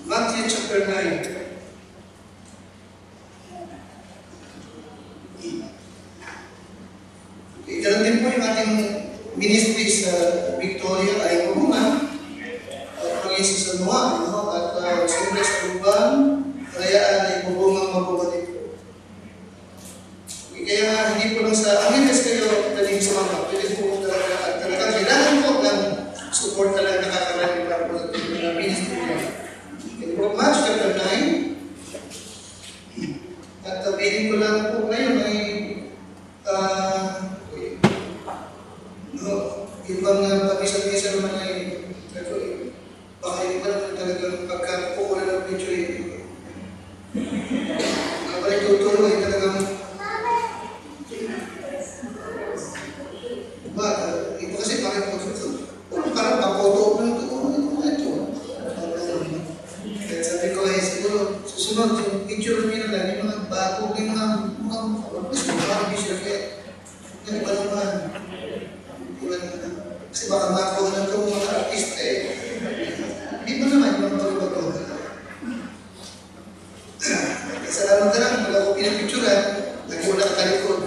Matthew chapter 9. Ganun din po yung ating ministry sa Victoria ay pumungan at maging sa San Juan, no? At siyempre sa Luban, Kalayaan ay bubungang mabubuti po. Kaya hindi po lang sa Angeles kayo taling sa mga pwede po talaga at talagang kailangan po ng support talaga nakakarami para po sa ministry niya. In Matthew chapter 9, at bilin ko lang po ngayon ay ibang pag-isa-isa naman ay baka yung naman talagang pagkakukulan ng picture kapag tuturo ay talagang ito kasi parang papoto ito. Kaya sabi ko ay siguro susunod yung picture nyo lang yung mga bago yung mga picture kaya yung iba naman kasi baka makakuha na itong mga artista hindi mo naman yung mga bago. Salamat na lang pag ako pinapicturan nag-iwala ka talikod.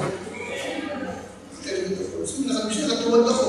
So nakabisya katuwad ako.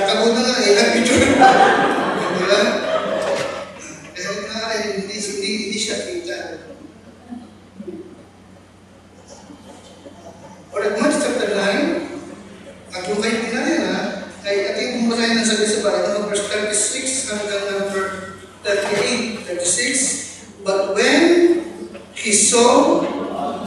Ako na lang. Yung mga picture ko ito. But when he saw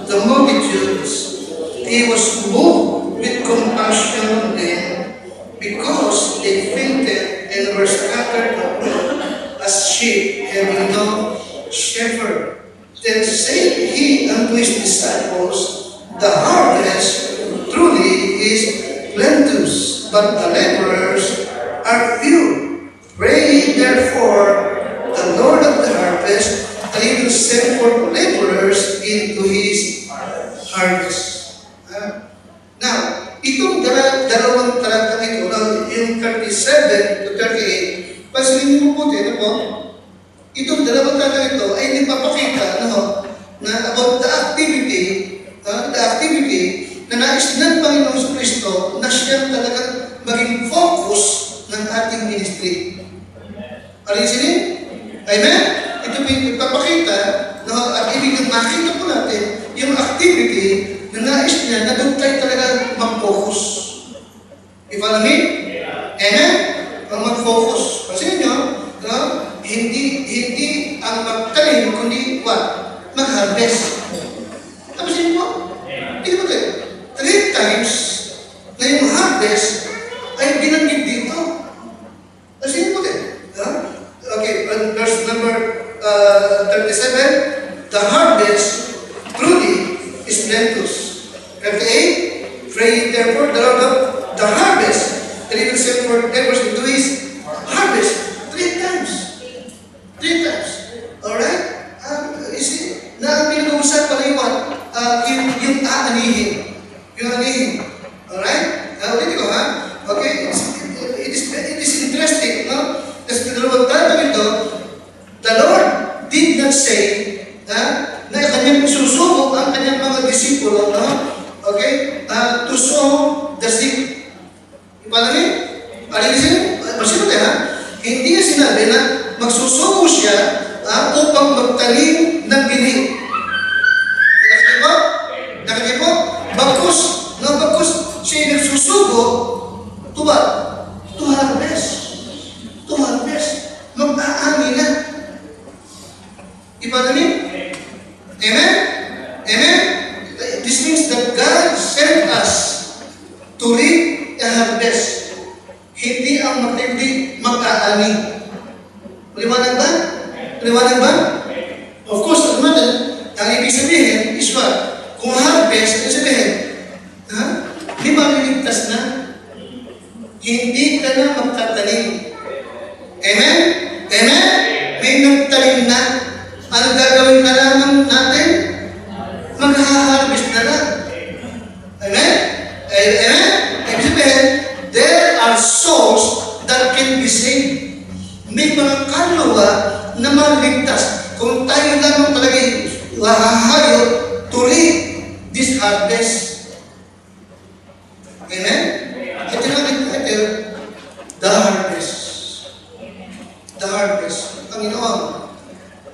the multitudes, he was moved with compassion on them, because they fainted and were scattered abroad as sheep having no shepherd. Then said he unto his disciples, the harvest truly is plenteous, but the laborers are few. Pray ye therefore the Lord of the harvest, that he will send forth laborers into his harvest. Now, itong dalawang talatang ito, yung 37 to 38, pasilin mo po dito po, itong dalawang talatang ito ay nagpapakita na about the activity na nais ng Panginoong Kristo na siya talagang maging focus ng ating ministry. Alisin? Amen? Ito po yung nagpapakita at ibig makita po natin yung activity na nais niya na doon tayo talaga mag-focus. You follow me? Amen? Ang mag-focus. Kasi nyo, hindi ang magtanim, kundi what? Mag-harvest. Tapos yun po? Hindi mo tayo. 3 times na yung harvest ay binanggit dito. Tapos yun po tayo. Okay, verse number 37, the harvest truly is plenteous. 38, pray therefore the Lord of the harvest, that he will send forth laborers into his harvest. 3 times. 3 times. Alright? You see, na ang pinag-uusapan yung yung aanihin. Yung aanihin. Alright? Ulit ko ha? Okay? It is interesting, no? Kasi dalawang talatang ito, the Lord did not say na kanyang susubok ang kanyang mga disipulo, no? Okay? To sow the seed. Ipalagay? Alisin? Masino tayo, ha? Hindi niya sinabi na magsusubo siya upang magtanim ng binig. Nakakita po? Nakakita po? Bagkus. No, bagkus. Siya nagsusubo to what? To harvest. To harvest. Mag-aami na. Ipalagay? Amen? Amen? This means that God sent us to reap a harvest. Hindi ang matindi mag-aani. Maliwanag ba? Maliwanag ba? Of course, ang ibig sabihin is what? Kung harvest, ibig sabihin, di ba liligtas na? Hindi ka na magtatanim. Amen? Amen? May nagtanim na. Ano gagawin na lang natin? Mag-harvest na lang. Amen? Amen? Ibig sabihin, there are souls that can be saved. May mga kaluluwa na maligtas. Kung tayo lamang talaga hahayo to reap this harvest. Amen? Ito na ito, the harvest. The harvest. Panginoon,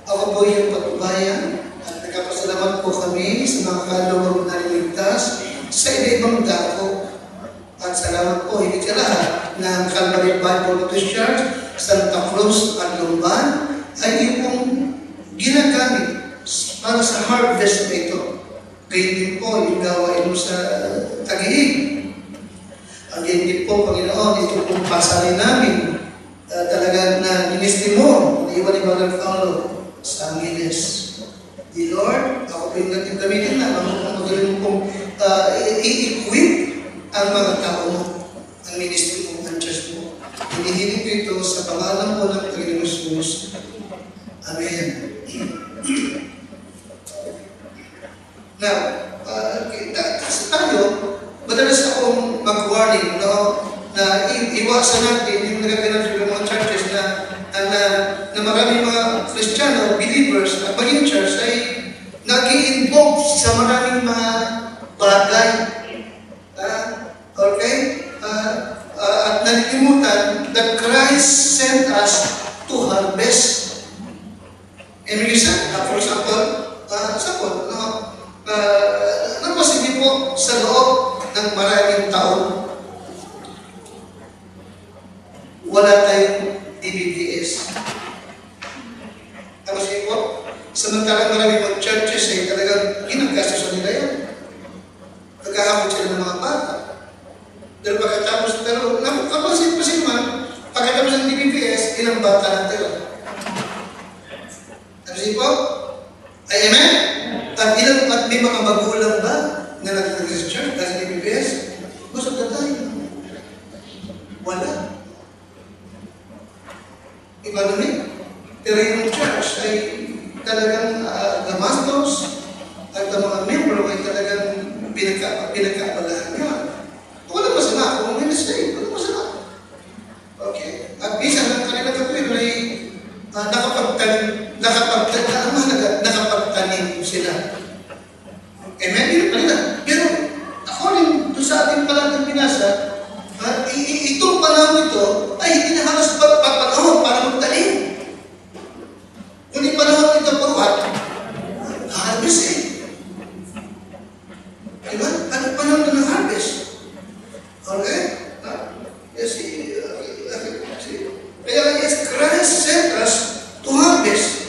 ako po yung patnubayan at nagkapasalamat po kami sa mga kaluluwa na niligtas sa iba-ibang dako. At salamat po, higit sa lahat ng Calvary Bible Baptist Church, Santa Cruz at Lumban ay iyong ginagamit para sa harvest na ito. Kaya din po yung gawain mo sa Taguig. Ang din po, Panginoon, ito pong pasarin namin talaga na ministry mo, na iba ni Brother Paulo sa Angeles. The Lord, ako po yung gamitin na, magaling pong i-equip ang mga tao mo, ang ministry mo, ang church mo. Hinihiling ko ito sa pangalan po ng Panginoon Jesus. Amen. Now, kasi tayo, madalas akong mag-warning, no, na iwasan natin yung nagaganap sa mga churches na maraming mga Kristiyano, believers, at maging church ay nag-i-involve sa maraming mga bagay. Okay? At nalilimutan that Christ sent us to harvest. And for example, nagpasigil po sa loob ng maraming taon. Wala tayong DBVS. Tapos yun po, samantalang maraming mga churches ay talagang ginagastos nila yun. Nagkakapot sila ng mga bata. Pero kapansin man, pagkatapos ng DBVS, ilang bata na tira. Tapos po, ay amen? At may mga magulang ba na nagtagay sa church dahil sa DBVS? Gusto na tayo. Wala. Economy. Pero yung church ay talagang gamastos at ang mga membro ay talagang pinagkabalahan yun. Wala masama kung ministry. Wala masama. Okay. At minsan ang kanilang gagawin ay nakapagtanim sila. Amen? Yun kanila. Pero according to sa ating palatang binasa, itong panahon ito ay hindi na halos panahon para magtanim. Kundi panahon ito for what? Harvest eh. Diba? Anong panahon ito ng harvest? Okay? Kaya yes, Christ sent us to harvest.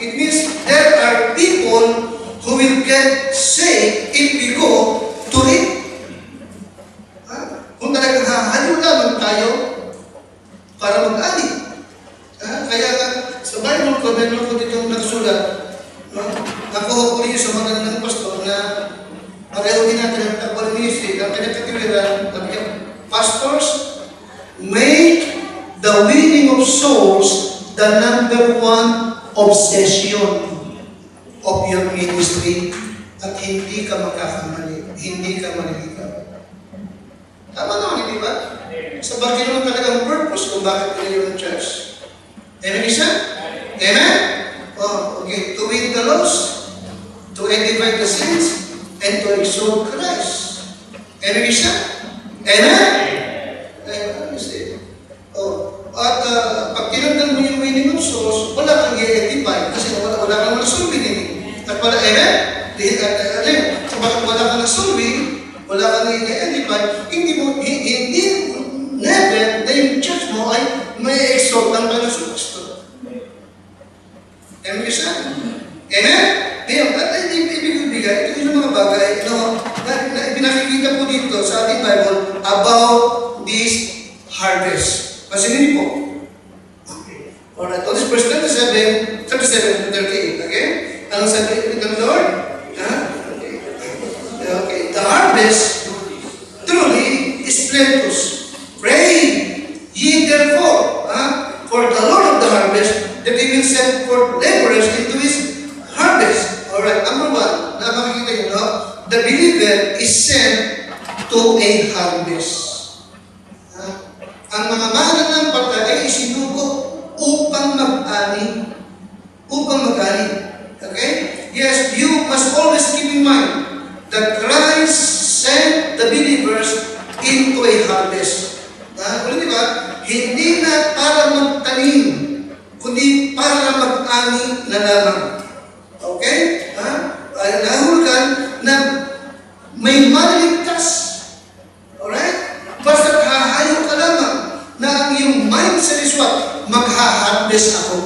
It means there are people who will get saved if we go to reap. Kung talagang hahayo lamang tayo para mag-ani. Kaya sa Bible ko, meron ko dito nagsulat. Nakuha ko rin sa mga ng pastor na pareho din natin ang takbal ministry, ang pinagkatiwiran, pastors, make the winning of souls the number one obsession of your ministry at hindi ka magkakamali, hindi ka maliligaw. Tama naman, hindi ba? Sa bagay naman talagang purpose kung bakit kayo yung church. Amen, isa? Amen? Okay. To win the lost, to edify the saints, and to exalt Christ. Amen, isa? Amen? Amen, isa. At pag tinandan mo yung winning of souls, wala kang i-edify kasi wala kang nasulwin eh. At wala, amen? So bakit wala kang nasulwin, wala kang i-edify, hindi never na yung church mo ay may exalt ang Panginoon Kristo. Amen, isa? Amen? Ngayon, at hindi ating Bible about this harvest. Pansinin po. Okay. Alright, on this verse 37 to 38, okay? Anong sabi ng Lord? Okay. Okay. The harvest truly is plenteous. Pray ye therefore, for the Lord of the harvest, that He will send forth laborers into His harvest. Alright, number one, na makikita nyo, no? The believer is sent to a harvest. Ang mga mananampalataya ay isinugo upang mag-ani. Upang mag-ani. Okay? Yes, you must always keep in mind that Christ sent the believers into a harvest. Di ba? Hindi na para magtanim, kundi para mag-ani na lamang. Okay? Nahulugan na may maliligtas. Alright? Basta hahayo ka lamang na ang iyong mindset is what? Magha-harvest ako.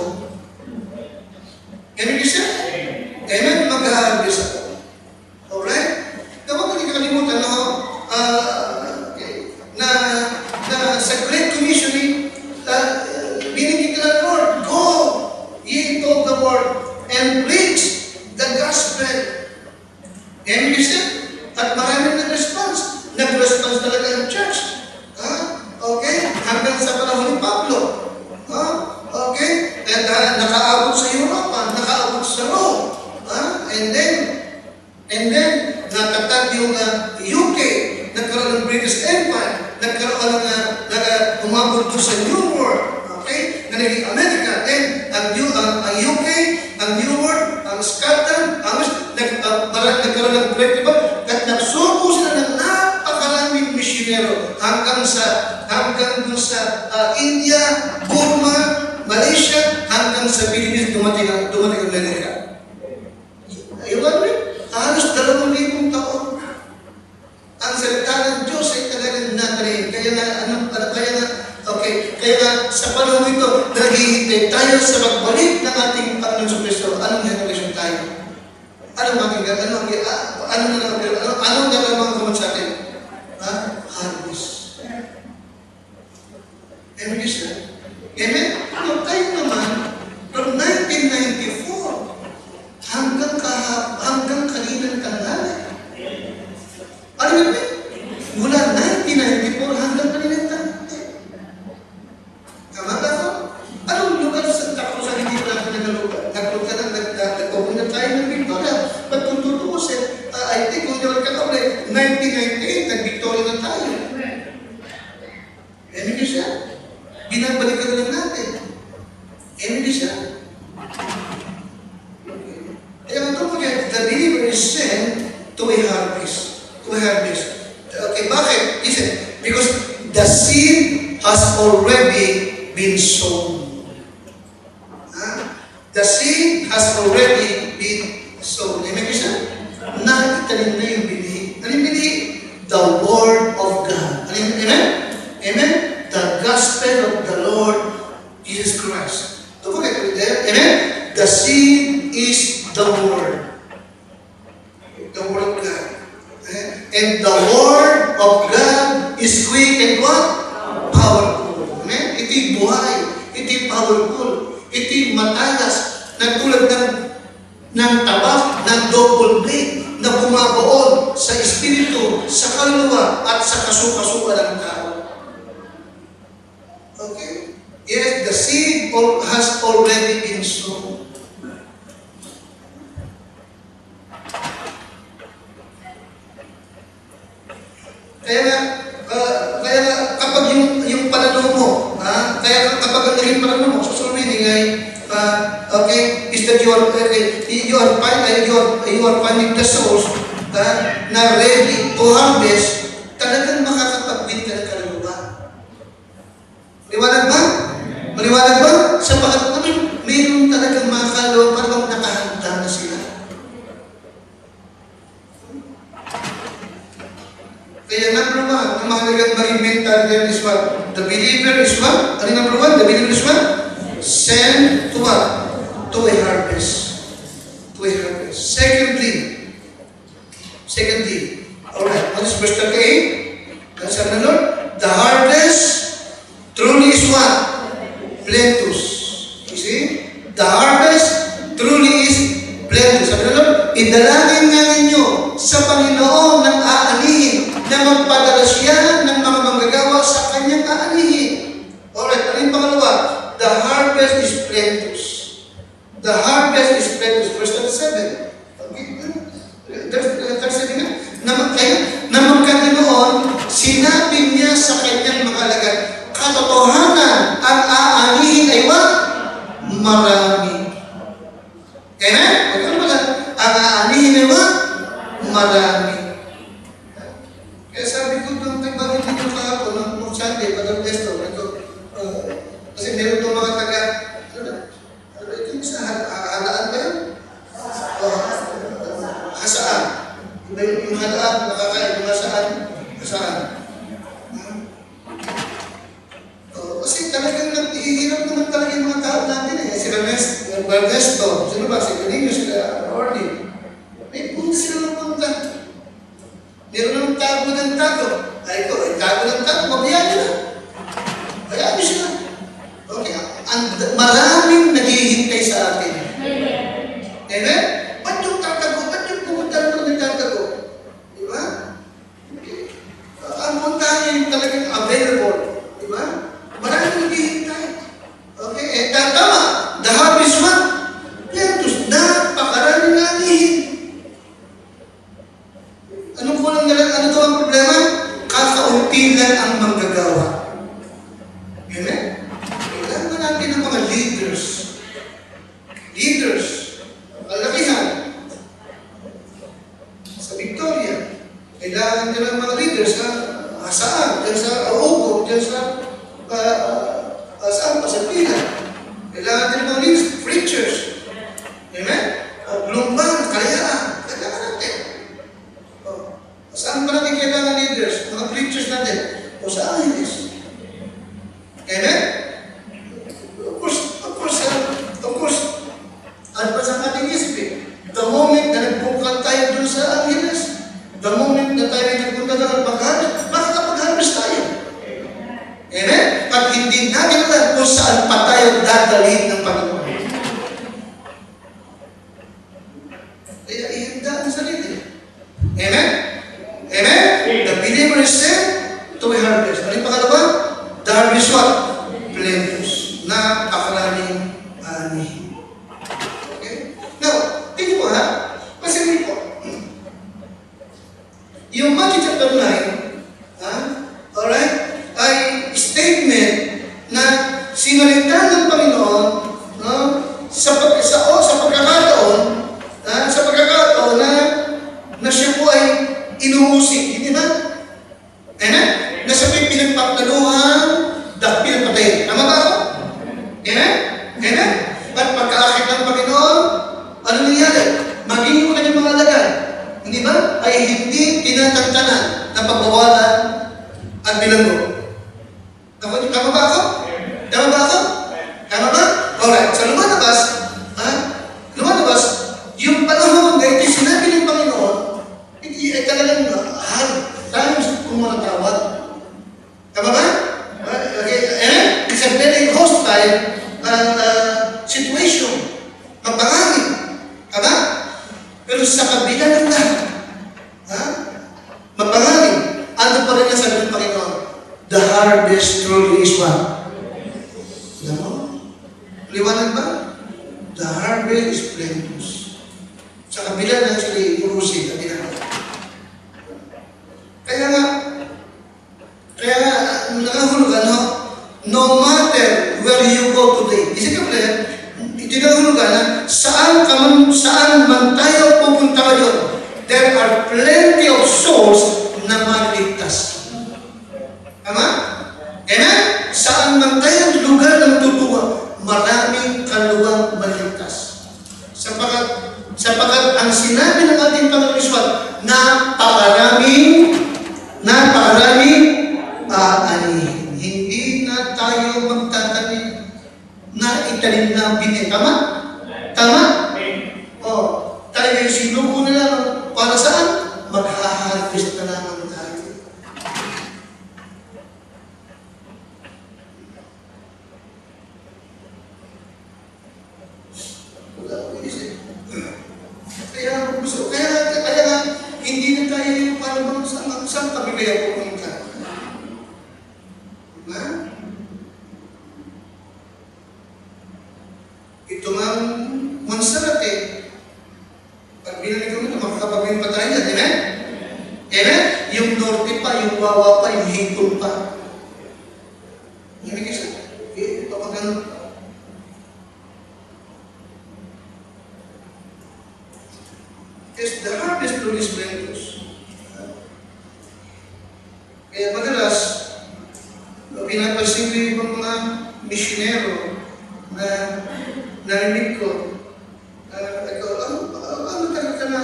Amen, siya? Amen? Magha-harvest ako. Alright? Kapag hindi ka kalimutan na sa Great Commissioning, binigyan ka ng Lord, go ye into the world and preach the gospel. Amen, siya? At maraming nag-response. Nag-response talaga ng church. Okay? Hanggang sa panahon ni Pablo. Okay? And nakaabot sa Europa, nakaabot sa Rome. And then, natatag yung UK, nagkaroon ng British Empire, nagkaroon ng umabot doon sa New World. Okay? Na naging America. Then, ang UK, ang New World, ang Scotland, nagkaroon ng Great Revival, at nagsuko sila ng napakaraming misyonero hanggang dun sa India, Burma, Malaysia, hanggang sa Pilipinas, dumating ang Amerika. Iwan rin, halos 2,000 taon. Ang salita ng Diyos ay talagang natarin. Kaya nga sa panahon ito, naghihintay tayo sa magbalik ng ating Panginoon sa Kristo. Anong generation tayo? Anong nalamang naman sa atin? Harvest. Amen, siya? Amen? Tayo naman, from 1994, hanggang kaninang tanghali. Ano yun? Mula 1994 hanggang kaninang tanghali. Tama ba ako? Anong lugar sa Cruz ang hindi natin nagalugar? Nagpapagod na tayo ng Victoria. But kung tutuusin, I think kung yun ka ulit, 1998, nag-Victoria na tayo. Amen siya? Binabalikan na lang natin. Amen siya? Don't forget, the believer is sent to a harvest. Okay, bakit? Listen, because the seed has already been sown. The seed has already been sown. Amen siya? Nakitanim na yung binhi. Ano yung binhi? The Word of God. Amen? Amen? The gospel of the Lord Jesus Christ. Don't forget it there. Amen? The seed is the Word. The Word of God. And the Word of God is quick and what? Powerful. Amen? Ito'y buhay. Ito'y powerful. Ito'y matalas. Nagtulad ng tabak, ng double blade na bumabaon sa espiritu, sa kaluluwa, at sa kasukasuan ng tao. Okay? Yes, the seed has already been sown. Kaya kapag yung pananaw mo, kaya kapag ang naging pananaw mo, sa meaning ay, okay, is that you are finding the souls na ready to harvest, talagang makakapag-win ka ng kaluluwa. Maliwanag ba? Maliwanag ba? Sapagat naman, mayroon talagang mga kaluluwa parang nakahanda na sila. Kaya number one, ang mahalagang maging mental there is what? The believer is what? Ano number one? The believer is what? Sent to what? To a harvest. To a harvest. Secondly, alright, what is verse 38? sabi ng Lord, the harvest truly is what? Plentus. You see? The harvest truly is plentus. Sabi ng Lord, idalangin nga ninyo sa Panginoon ng aanihin na magpadala siya ng mga manggagawa sa kanyang aanihin. Alright, ano yung pangalawa? The harvest is plentus. The harvest is plentus. Verse 37. Okay? Verse 37 nga. Na magkaganoon, sinabi niya sa kanyang mga alagad, katotohanan, ang aanihin ay what? Marami. Amen? Magkano pala? Ang aanihin ay what? Marami. Kaya sabi ko doon, bakit dito kahapon, nung Sunday, Padang Testo, kasi meron itong mga taga, ito yung sa halaan ba yun? Hasaan. Yung halaan, nakakain, yung hasaan. Kasi talagang naghihirap naman talaga yung mga tao natin eh. Si Ernesto, sino ba? Si Canino, sila Orly. May punta sila ng punta. Meron ng tago ng tago. Ay ko, tago ng tago, mabayaan nyo na. Bayaan nyo sila. Okay, maraming naghihintay sa atin. Amen? Ba't yung tatago? Ba't yung pumunta naman nagtatago? Di ba? Okay. Ang puntahan yung talagang available. Di ba? Maraming naghihintay. Okay, tama. The harvest what? Plentus. Napakaraming anihin. Anong kulang na lang? Ano to ang problema? Kakaunti lang ang manggagawa. Amen? Kailangan natin ng mga leaders. Leaders. Kalakihan. Sa Victoria. Kailangan din ng mga leaders sa Hasaan, dyan sa Augo, dyan sa saan pa sa pila. Kailangan din ng mga leaders, preachers. Amen? Lumban, kalayaan. Kailangan natin. Saan pa natin kailangan leaders? Mga preachers natin. O sa Angeles. Amen? Of course, ano pa sa ating isipin? The moment na nagbukan tayo dun sa Angeles, the moment na tayo nagpunta na mag-harvest, makakapag-harvest tayo. Amen? Pag hindi natin alam kung saan pa tayo dadalhin ng Panginoon. Kaya ihanda ang sarili. Amen? Amen? The believer is sent to a harvest. Ano yung pangalawa? The harvest what? Plentus. Napakaraming ani. Okay? Now, tingin mo ha? Kasi po, yung Matthew chapter 9, alright, ay statement na sinalita ng Panginoon sa pagkakataon na siya po ay inuusig. Hindi ba? Amen? Na siya po ay pinagpaptaluhan, pinagpatayin. Tama ba ako? Amen? Amen? At pagkaakit ng Panginoon, ano nangyari? Maging yung kanyang mga alagad, hindi ba? Ay hindi tinatantanan ng pagbawalan at bilanggo. Tama ba ako? Tama ba ako? Tama ba? Alright. So lumalabas, yung panahon na ito sinabi ng Panginoon, hindi ay talagang hard times kung manatawad. Tama ba? Okay. It's a very hostile situation. Mapangangin. Tama? Pero sa kabila ng lahat, mapangangin, ano pa rin ang sabi ng Panginoon? The harvest truly is what? Alam mo? Liwanag ba? The harvest is plentus. Sa kabila ng sila iurusin at ginagawa. Kaya nga, nakahulugan, no matter where you go today, isip ka pala, tinahulugan na saan man tayo pupunta ngayon, there are plenty of souls na maligtas. Tama? Amen? Saan man tayo lugar ng tutuwa, maraming kaluwang maligtas. Sapagat ang sinabi ng ating Panginoon Iswat, napakaraming aanihin. Hindi na tayo magtatanim na itanim na bitin. Tama? Tama? Tayo yung sinubo na lang para saan? Magha-harvest na naman tayo. kaya pupunta? Diba? Ito ang Monserrate. Pag binalik ko ito, makakapagawin pa tayo yan. Amen? Amen? Yung norte pa, yung wawa pa, yung hipon pa. Hindi kasi, kapag ganun. Yes, the harvest truly is plenteous. Kaya madalas, pinapansin ko yung mga misyonero na narinig ko, ano talaga na,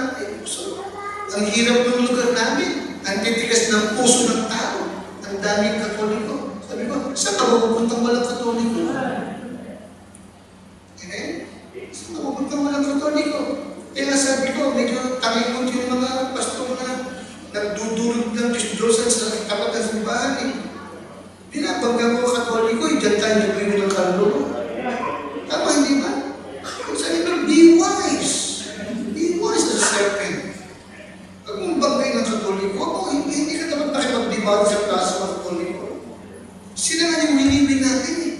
ang hirap ng lugar namin, ang titigas ng puso ng tao, ang daming Katoliko. Sabi ko, saan ka mapupuntang walang Katoliko? Amen? Saan ka mapupuntang walang Katoliko? Kaya sabi ko, medyo takikot yung mga pastor na nagdudulog ng disdosan sa tapat ng simbahan. Pinapagka ko Katoliko, dyan tayo nagbigo ng kaluluwa. Tama, hindi ba? Sabi ko, be wise. Be wise as a serpent. Pag mong bagay ng Katoliko, hindi ka dapat nakipagdibati sa klase ng Katoliko. Sila nga yung winiwin natin eh.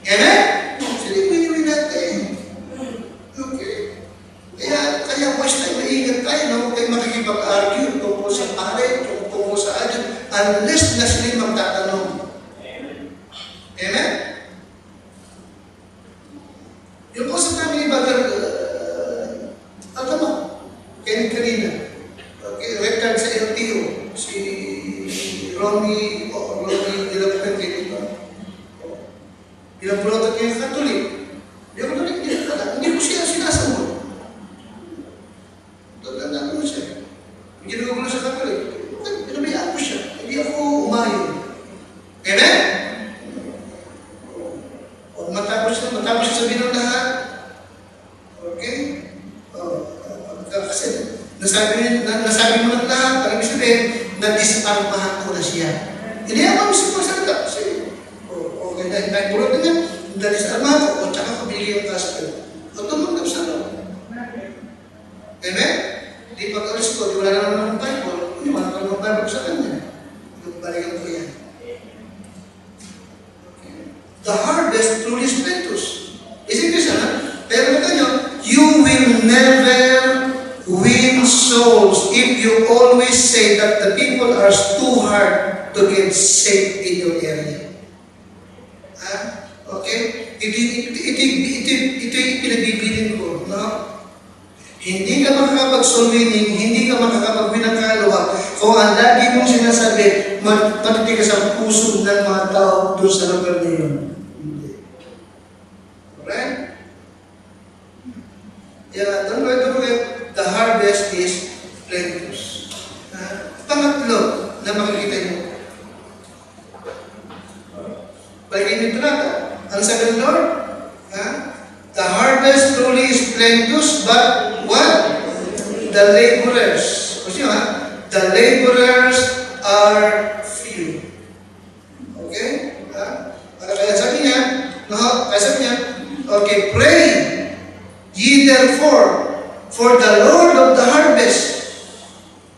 Amen? Sila yung winiwin natin. Okay. Kaya wise tayo, maingat tayo, no? Huwag tayo makikipag-argue tungkol sa pare, tungkol sa adyan, unless na sila magtatanong. Amen? Yung po sa namin ni Brother, kanina, okay, record sa LTO, si Romy de la Puente, di ba? Pinapulotan niya yung Katolik. Hindi ko siya sinasagot. Tandaan ko siya. Hindi nagugulo sa Katolik. Pinabayaan ko siya. Hindi ako umayo. Amen? Matapos siya sabihin ng lahat. Okay? Kasi nasabi mo ng lahat, ang ibig sabihin, na-disarmahan ko na siya. Hindi ako mismo magsalita. Okay, dahil bulot na yan, na-disarmahan ko, o tsaka kabili yung gospel. O tumanggap sa loob. Amen? Di pag-alis ko, di wala naman ng Bible, hindi wala naman ng Bible sa kanya. Balikan ko yan. The harvest truly is plenteous. Isn't this, pero ito nyo, you will never win souls if you always say that the people are too hard to get saved in your area. Okay? Ito yung pinabibilin ko. No? Hindi ka makakapag-solwining, hindi ka makakapag-win ng kaluluwa kung ang lagi mong sinasabi, matitigas ang puso ng mga tao doon sa lugar na yun. Alright? Yeah, don't forget, the harvest is plenteous. Pangatlo na makikita nyo. Balikin yung talata. Ang sabi ng Lord, the harvest truly is plenteous, but what? The laborers. Kasi the laborers are few. Okay? Kaya sabi niya, okay, pray ye therefore for the Lord of the harvest,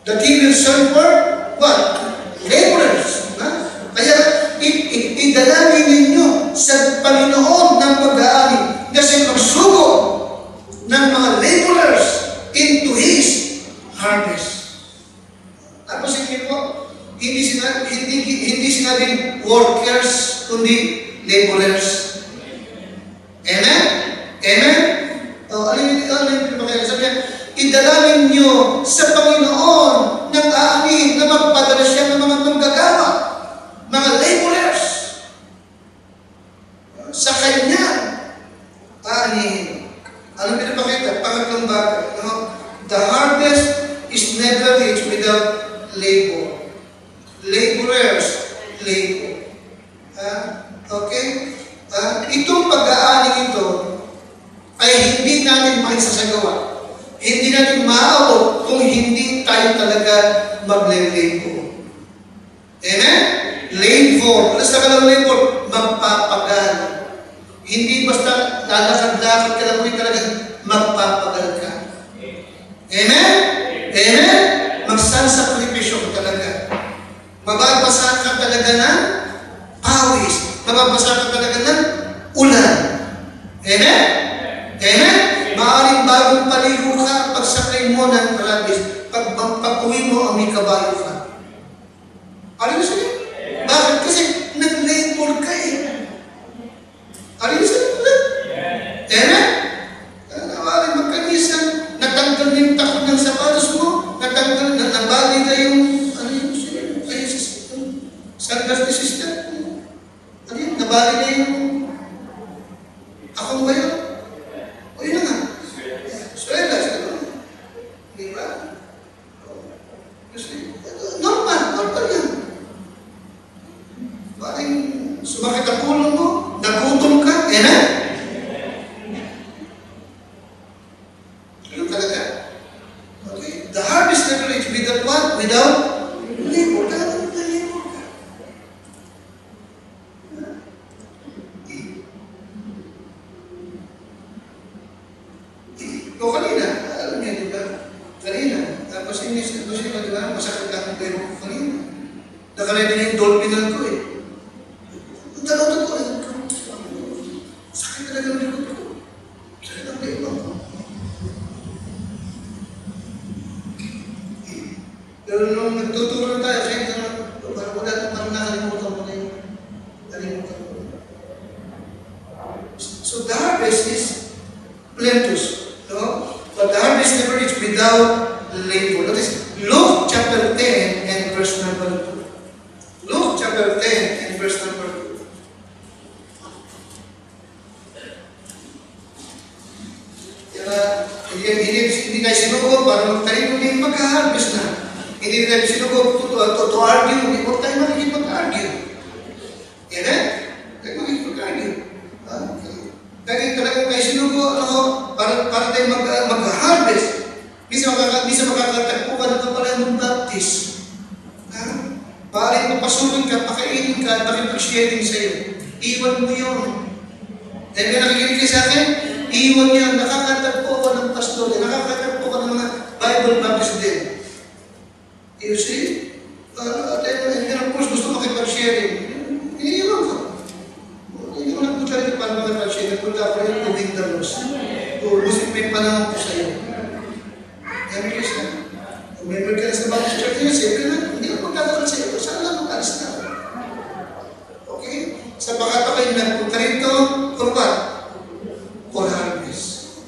that He will send for what? Laborers. Kaya idalangin ninyo sa Panginoon ng pag-aani kasi magsugo ng mga laborers into His harvest. Tapos hindi po, hindi sinabing workers, kundi laborers. Amen? Amen? Ano yung pinapakaya? Sabi niya, idalangin nyo sa Panginoon ng aani na magpadala siya ng mga manggagawa, mga laborers, sa Kanya aanihin. Ano pinapakita? Pangatlong bagay. The harvest is never reached without labor. Laborers, labor. Okay? Itong pag-aaning ito ay hindi natin maisasagawa. Hindi natin maaabot kung hindi tayo talaga magle-labor. Amen? Labor. Alas na ka lang labor, magpapagal. Hindi basta lalakad-lakad ka lang, talaga magpapagal ka. Amen? Amen? Magsasakripisyo ka talaga. Mababasa ka talaga ng pawis. Mababasa ka talaga ng ulan. Amen? Amen? Maaaring bagong paligo ka, pagsakay mo ng karabis, pag-uwi mo, may kabayo ka. Alin sa iyo? Bakit? Kasi nag-labor ka eh. Alin sa iyo? Amen? Maaaring magkanisan, natanggal na yung takot ng sapatos mo, natanggal na, nabali na yung, ano yung, sandas ni sister. Ano yun? Nabali na yung, akong ba yun? O yun na nga. Suelas, ano? Di ba? Kasi, normal yan. Parang sumakit ang ulo mo, nagutom ka, na? Ano talaga? Okay. The harvest never reach without what? Without labor. Talagang may labor ka. O kanina, alam niya, di ba? Kanina, tapos inis, di ba? Masakit ka ng pero kanina. Nakalaya na yung dolphin ko eh. Ang dalaw ko eh. Sakit talaga ng likod ko. Sakit ang pero ko. Pero nung nagtuturo tayo, parang nakalimutan mo na yung nalimutan ko. So the harvest is plenteous. No? But the harvest never reach without labor. Notice, Luke chapter 10 and verse number 2. Luke chapter 10 and verse number 2. Kaya hindi kayo sinugo para magtayo, hindi mag-harvest na. Hindi tayo sinugo to argue, hindi po tayo makikipag-argue. Amen? Tayo makikipag-argue. Kaya talagang kayo sinugo, para tayo mag-harvest. Misa makakatagpo ka na pala ng baptist. Para papasulong ka, pakainin ka, pakipag-sharing sa'yo. Iwan mo yun. Dahil ka nakikinig kayo sa akin, iwan yan. Nakakatagpo ka ng pastor, nakakatagpo ka ng mga Bible baptist din. You see? And of course, gusto makipag-sharing. Iiwan ka. Hindi ko nagpunta rin paano makipag-sharing. Punta ko rin to win the loss. Ubusin mo yung panahon ko sa'yo. Yan yung isa. Kung member ka na sa Baptist Church niya, siyempre na, hindi ko magkakaroon sa'yo. Saan lang mag-alis na? Okay? Sa pagkata kayo nagpunta rito, for what? For harvest.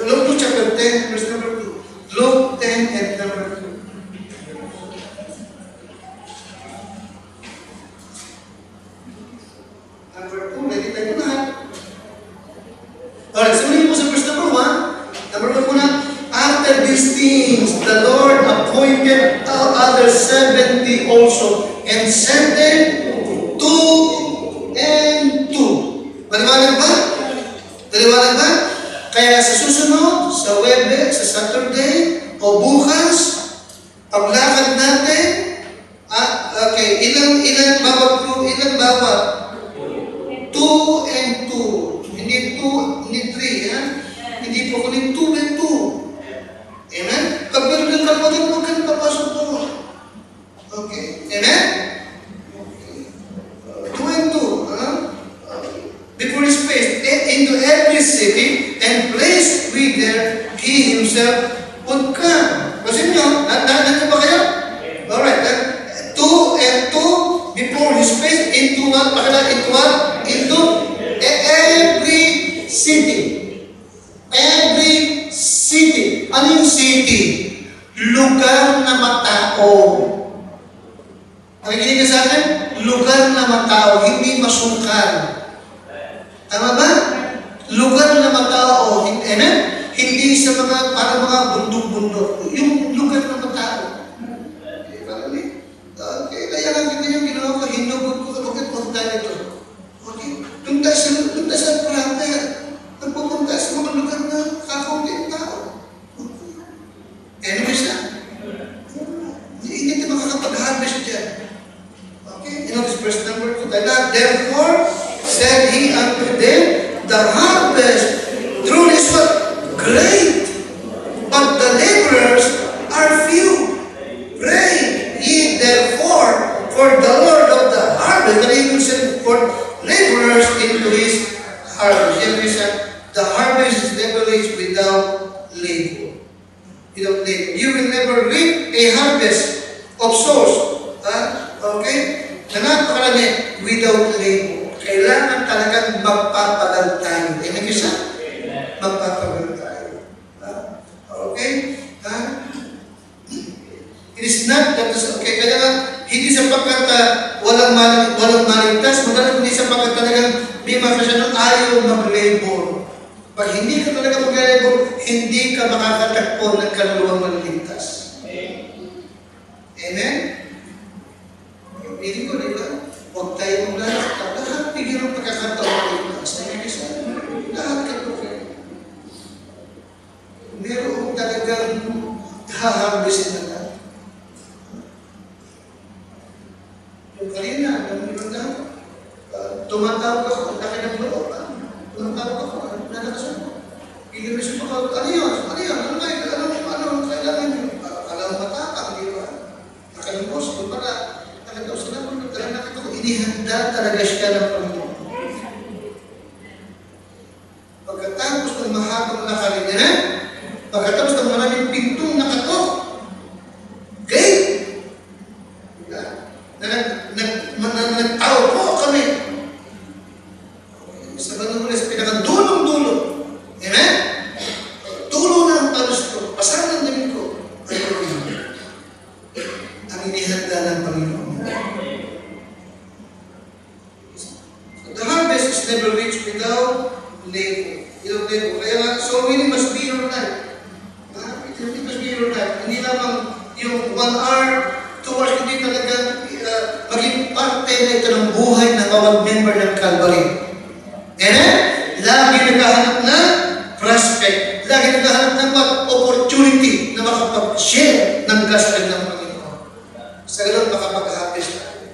Luke chapter 10, verse number 2. Luke 10 and number 2. Number 2, ready tayo na. Alright, so muli po sa verse number 1. Number 1 muna. After these things, the Lord appointed other 70 also, and sent them 2 and 2. Maliwanag ba? Maliwanag ba? Kaya sa susunod, sa Webes, sa Saturday, o bukas, paglakad natin, okay, ilan bawat? 2 and 2. Hindi 2, hindi 3, ha? Hindi po kunin 2 and 2. Amen? Pag meron ka po, huwag ka na papasok po. Okay. Amen? Okay. 2 and 2. Before his face, into every city, and place with there, he himself would come. Kasi nyo, nandun ba kayo? Alright. 2 and 2, before his face, into what? Into what? Into every city. Every city. Ano yung city? Lugar na matao. Nakikinig ka sa akin? Lugar na matao, hindi masungkal. Tama ba? Lugar na matao. Amen? Hindi sa mga, para mga bundok-bundok. Yung lugar na matao. Okay, kaya lang kita yung ginawa ko, hinugot ko, bakit punta nito? Okay? Punta sa prayer. Nagpupunta sa mga lugar na kakaunti ang tao. Anyways na. Hindi ka makakapag-harvest dyan. Okay? You know this verse number 2. Therefore, said he unto them, the harvest truly is what? Great. But the laborers are few. Pray ye therefore labor. You don't labor. You will never reap a harvest of souls. Okay? Na napakarami without labor. Kailangan talagang magpapagal tayo. Amen isa? Magpapagal tayo. Okay? It is not that, okay, kaya nga, hindi sapagkat walang maligtas, magalang hindi sapagkat talagang may makasya ng ayaw mag-labor. Pag hindi ka talaga mag-labor, hindi ka makakatakbo ng kaluluwang maligtas. Amen? Hindi ko, di ba? Huwag tayo maglalakta. Lahat bigyan ng pagkakataon maligtas. Lahat ka po kayo. Meron talagang haharbisin na lang. Yung kanina, tumatawag ako, ang laki ng loob. Tumatawag ako, nalakasan ko. Iliwisin ko ako, ano yun? Ano kailangan yun? Alam matapang, di ba? Nakalimutan ko pala. Nakalimutan sila mo, nakita ko, inihanda talaga siya ng Panginoon. Pagkatapos ng mahabang nakalingin, pagkatapos ng maraming pintong nakatok, gate! Nagtao po kami. Sa Banones, pinakadulong-dulo. Amen? Dulo na ang palos ko. Pasaran ng damit ko. Ang inihanda ng Panginoon. So the harvest is never reached without labor. Without labor. Kaya nga, so winning must be your life. It must be your life. Hindi lamang yung 1 hour, 2 hours, hindi talaga maging parte na ito ng buhay ng bawat member ng Calvary. Lagi naghahanap ng prospect. Lagi naghahanap ng opportunity na makapag-share ng gospel ng Panginoon. Sa ganun, makapag-harvest tayo.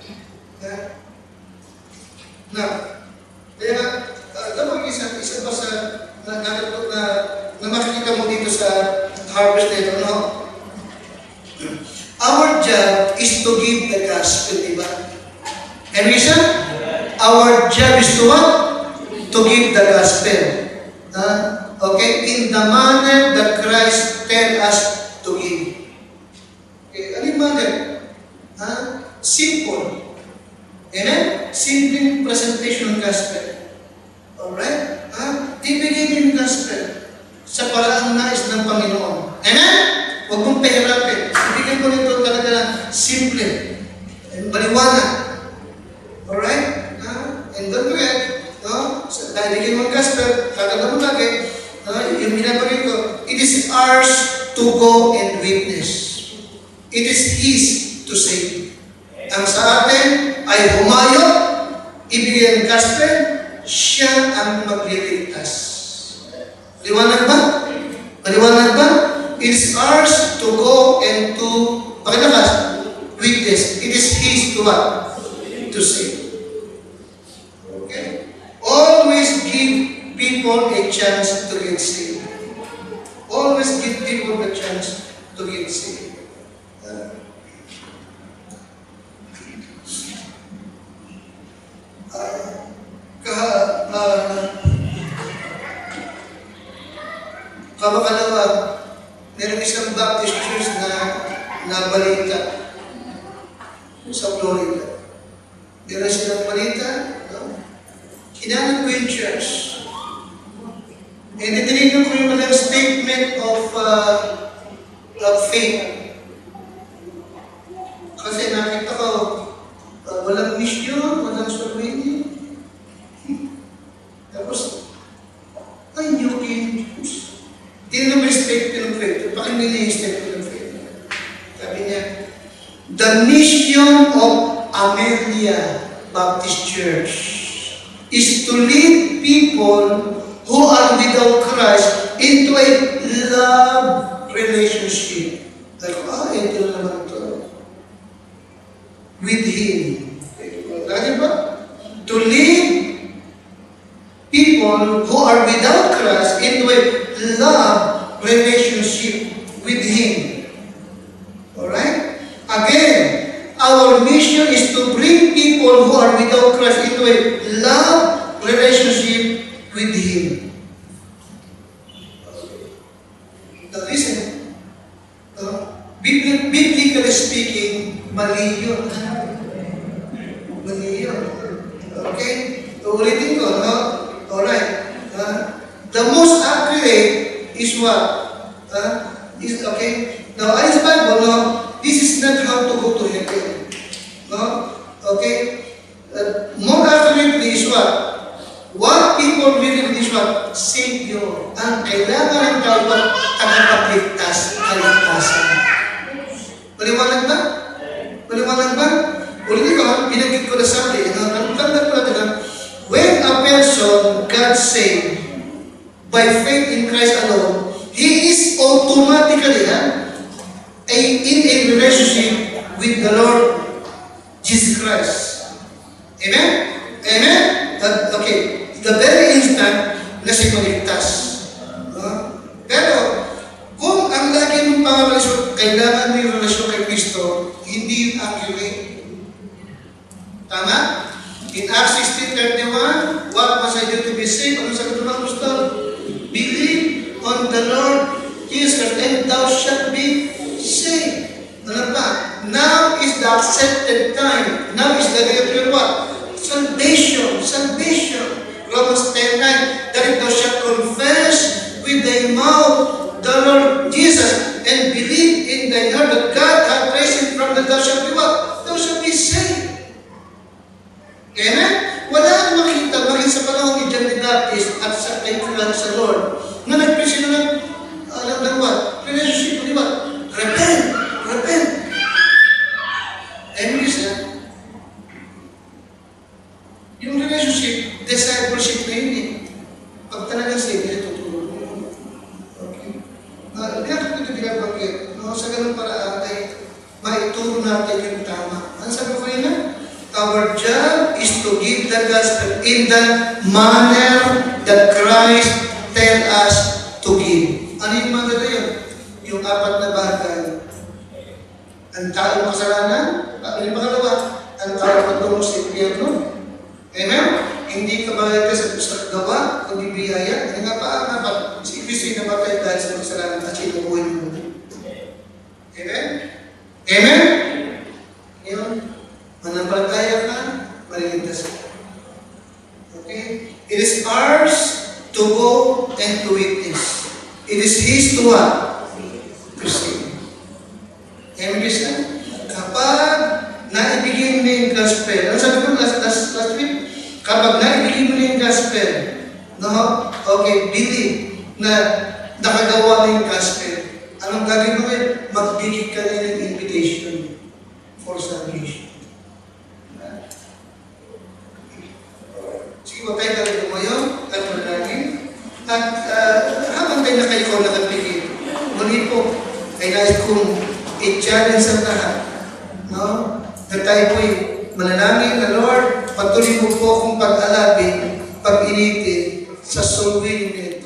Kaya dapat isa pa sa na makikita mo dito sa harvest na ito, no? Our job is to give the gospel, diba? And reason? Our job is to what? To give the gospel. Okay? In the manner that Christ tell us to give. Okay? Ano yung manner? Simple. Amen? Simple presentation ng gospel. Alright? Ibigay mo yung gospel sa paraang nais ng Panginoon. Amen? Huwag mong pahirapin. Ibigay mo nito talaga simple. Maliwanag. Alright? And don't forget, dahil bigyan mo ang gospel, kaganda mo lagi, yung binabagay ko, it is ours to go and witness. It is His to save. Ang sa atin ay humayo, ibigay ang gospel, siya ang magliligtas. Liwanag ba? Maliwanag ba? It is ours to go and to, pakilakas, witness. It is His to what? To save. Okay? Always give people a chance to get saved. Always give people a chance to get saved. Kamakalawa, meron isang Baptist church na nabalita sa Florida. Meron silang balita, kinanap ko yung church. And tinignan ko yung mga statement of faith. Kasi nakita ko, walang mission, walang survey. Tapos, ay, New King Jews. Tinignan mo yung statement of faith. Pakinggan niya yung statement of faith. Sabi niya, the mission of Amelia Baptist Church is to lead people who are without Christ into a love relationship. Like, ito naman ito. With Him. Lagi ba? To lead people who are without Christ into a love relationship with Him. Alright? Again, our mission is to bring people who are without Christ into a love relationship with Him. Now listen, biblically speaking, mali yun. Mali yun. Okay? Ulitin ko, no? Alright. The most accurate is what? Is okay? Now, in the Bible, no, this is not how to go to heaven. No? Okay? More accurately is what? What people really need is what? Savior. Ang kailangan ng tao ba? Tagapagligtas, kaligtasan. Maliwanag ba? Maliwanag ba? Ulitin ko, binagit ko na sabi, tanda ko natin, when a person got saved by faith in Christ alone, he is automatically in a relationship with the Lord Jesus Christ. Amen? Amen? Okay. The very instant na siya maligtas. Pero, kung ang lagi mong pangarelasyon, kailangan mo yung relasyon kay Kristo, hindi yun accurate. Tama? In Acts 16:31, what must I do to be saved? Ano sabi ng apostol? Believe on the Lord Jesus Christ, and thou shalt be saved. Ano pa? Now is the accepted time. Now is the day of your what? Salvation. Salvation. Romans 10:9, that if thou shalt confess with thy mouth the Lord Jesus and believe in thy heart that God hath raised him from the dead, thou shalt be what? Thou shalt be saved. Amen? Wala akong makita sa panahon ni John the Baptist at sa kailangan sa Lord na nag-preach na alam ng what? Relationship, di ba? Repent! Repent! And listen, yung relationship, discipleship na yun eh. Pag talagang sige, tutulog mo. Okay. Binakit ko ito binabanggit. Sa ganun paraan ay maituro natin yung tama. Ano sabi ko kanina? Our job is to give the gospel in the manner that Christ tell us to give. Ano yung manner na yun? Yung apat na bagay. Ang taong kasalanan, yung pangalawa, ang taong patungo sa impyerno. Amen? Hindi ka bagay ka sa gawa, kundi biyaya. Ano nga pa? Si Kristo yung namatay dahil sa kasalanan at siya nabuhay mo. Amen? Amen? Yun. Manampalataya ka, maliligtas ka. Okay? It is ours to go and to witness. It is His to what? To save. Amen, Christian? Kapag naibigay mo na yung gospel, ano sabi ko last week? Kapag naibigay mo na yung gospel, no? Okay, believe na nakagawa na yung gospel. Anong gagawin mo kayo? Magbigay ka na ng invitation for salvation. Sige, huwag tayo talaga ngayon at manalangin. At habang tayo nakayuko nakapigil, muli po, ay nais kong i-challenge sa lahat. No? Na tayo po'y manalangin na Lord, patuloy mo po akong pag-alabin, pag-initin sa soul winning